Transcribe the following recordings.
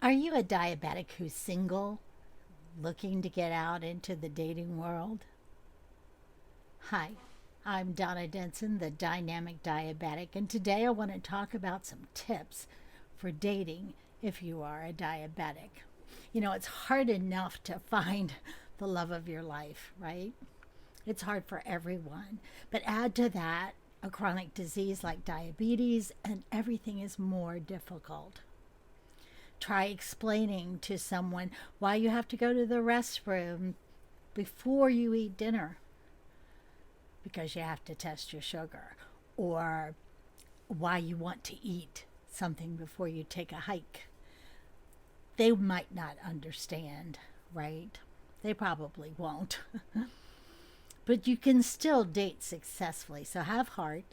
Are you a diabetic who's single, looking to get out into the dating world? Hi, I'm Donna Denson, the dynamic diabetic, and today I want to talk about some tips for dating if you are a diabetic. You know, it's hard enough to find the love of your life, right? It's hard for everyone. But add to that a chronic disease like diabetes, and everything is more difficult. Try explaining to someone why you have to go to the restroom before you eat dinner because you have to test your sugar, or why you want to eat something before you take a hike. They might not understand, right? They probably won't. But you can still date successfully, so have heart.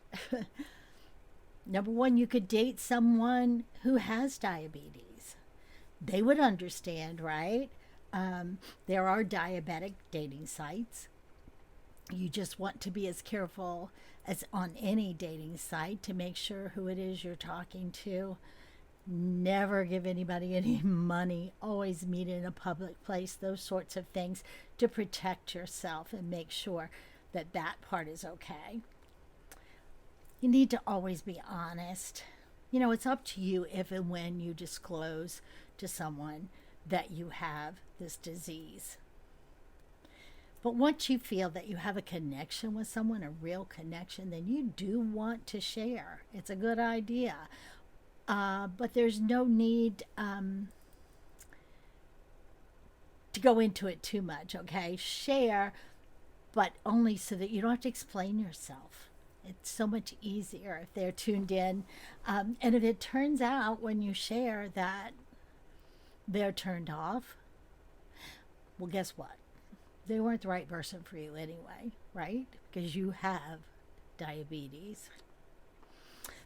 Number one, you could date someone who has diabetes. They would understand, right? There are diabetic dating sites. You just want to be as careful as on any dating site to make sure who it is you're talking to. Never give anybody any money. Always meet in a public place, those sorts of things to protect yourself and make sure that that part is okay. You need to always be honest. You know, it's up to you if and when you disclose to someone that you have this disease. But once you feel that you have a connection with someone, a real connection, then you do want to share. It's a good idea. But there's no need to go into it too much, okay? Share, but only so that you don't have to explain yourself. It's so much easier if they're tuned in. And if it turns out when you share that they're turned off, well, guess what? They weren't the right person for you anyway, right? Because you have diabetes.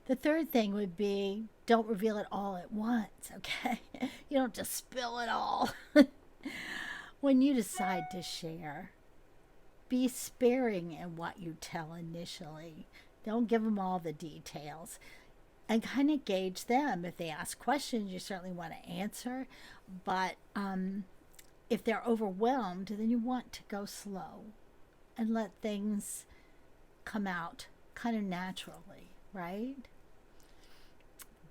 The third thing would be don't reveal it all at once, okay? You don't just spill it all. When you decide to share, be sparing in what you tell initially. Don't give them all the details and kind of gauge them. If they ask questions, you certainly want to answer, but if they're overwhelmed, then you want to go slow and let things come out kind of naturally, right?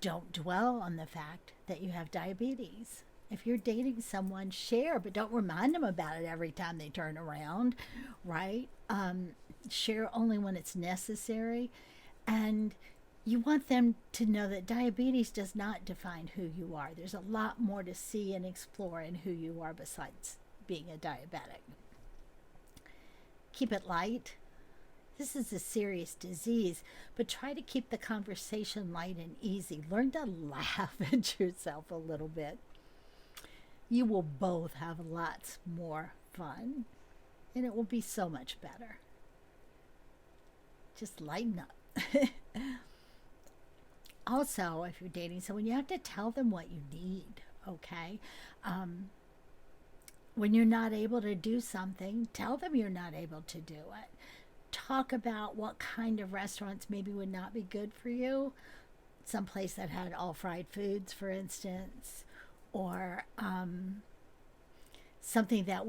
Don't dwell on the fact that you have diabetes. If you're dating someone, share, but don't remind them about it every time they turn around, right? Share only when it's necessary. And you want them to know that diabetes does not define who you are. There's a lot more to see and explore in who you are besides being a diabetic. Keep it light. This is a serious disease, but try to keep the conversation light and easy. Learn to laugh at yourself a little bit. You will both have lots more fun, and it will be so much better. Just lighten up. Also, if you're dating someone, you have to tell them what you need, okay? When you're not able to do something, tell them you're not able to do it. Talk about what kind of restaurants maybe would not be good for you. Some place that had all fried foods, for instance, or something that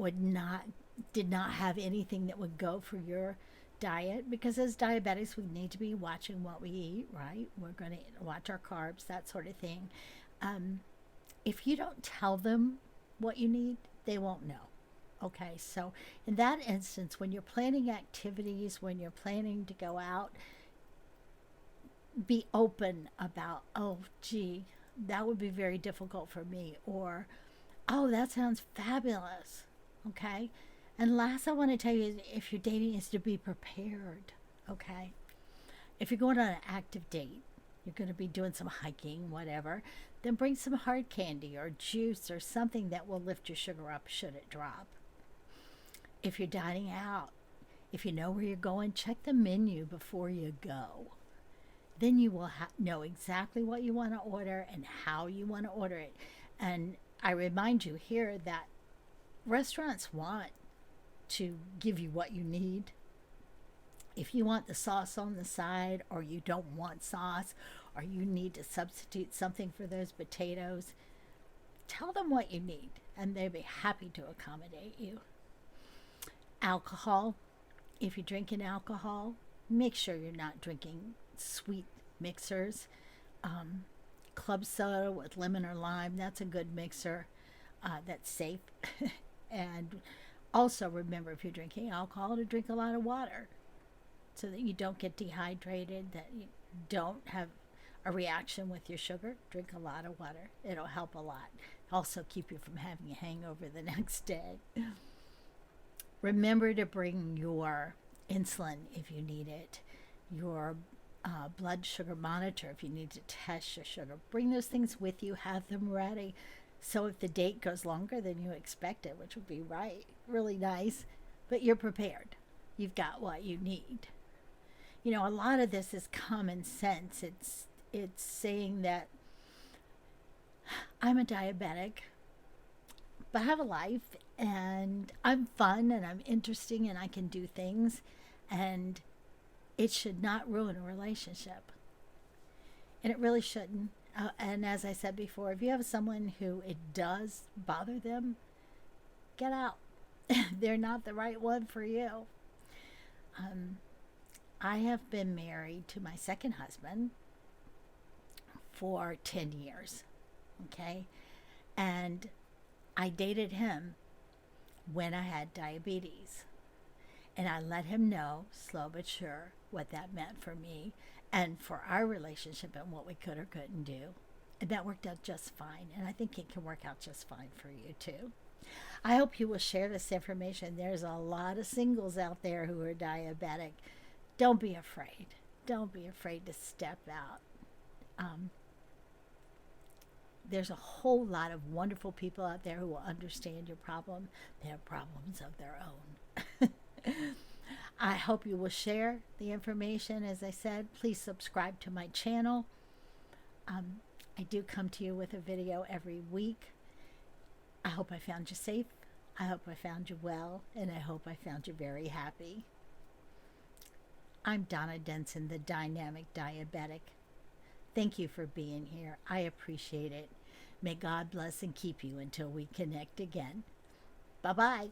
did not have anything that would go for your diet, because as diabetics we need to be watching what we eat, right? We're going to watch our carbs, that sort of thing. If you don't tell them what you need, they won't know. Okay, so in that instance, when you're planning activities, when you're planning to go out, be open about, oh gee, that would be very difficult for me, or oh, that sounds fabulous. Okay, and last I want to tell you, if you're dating, is to be prepared. Okay, if you're going on an active date, you're going to be doing some hiking, whatever, then bring some hard candy or juice or something that will lift your sugar up should it drop. If you're dining out, if you know where you're going, check the menu before you go. Then you will know exactly what you want to order and how you want to order it. And I remind you here that restaurants want to give you what you need. If you want the sauce on the side, or you don't want sauce, or you need to substitute something for those potatoes, tell them what you need, and they'll be happy to accommodate you. Alcohol. If you're drinking alcohol, make sure you're not drinking sweet mixers. Club soda with lemon or lime, that's a good mixer. That's safe. And also remember, if you're drinking alcohol, to drink a lot of water so that you don't get dehydrated, that you don't have a reaction with your sugar. Drink a lot of water. It'll help a lot. Also keep you from having a hangover the next day. Remember to bring your insulin if you need it, your blood sugar monitor if you need to test your sugar. Bring those things with you. Have them ready. So if the date goes longer than you expected, which would be really nice, but you're prepared. You've got what you need. You know, a lot of this is common sense. It's saying that I'm a diabetic, but I have a life, and I'm fun, and I'm interesting, and I can do things, and it should not ruin a relationship. And it really shouldn't. And as I said before, if you have someone who it does bother them, get out. They're not the right one for you. I have been married to my second husband for 10 years. Okay? And I dated him when I had diabetes. And I let him know, slow but sure, what that meant for me and for our relationship and what we could or couldn't do. And that worked out just fine. And I think it can work out just fine for you too. I hope you will share this information. There's a lot of singles out there who are diabetic. Don't be afraid. Don't be afraid to step out. There's a whole lot of wonderful people out there who will understand your problem. They have problems of their own. I hope you will share the information. As I said, please subscribe to my channel. I do come to you with a video every week. I hope I found you safe. I hope I found you well. And I hope I found you very happy. I'm Donna Denson, the Dynamic Diabetic. Thank you for being here. I appreciate it. May God bless and keep you until we connect again. Bye-bye.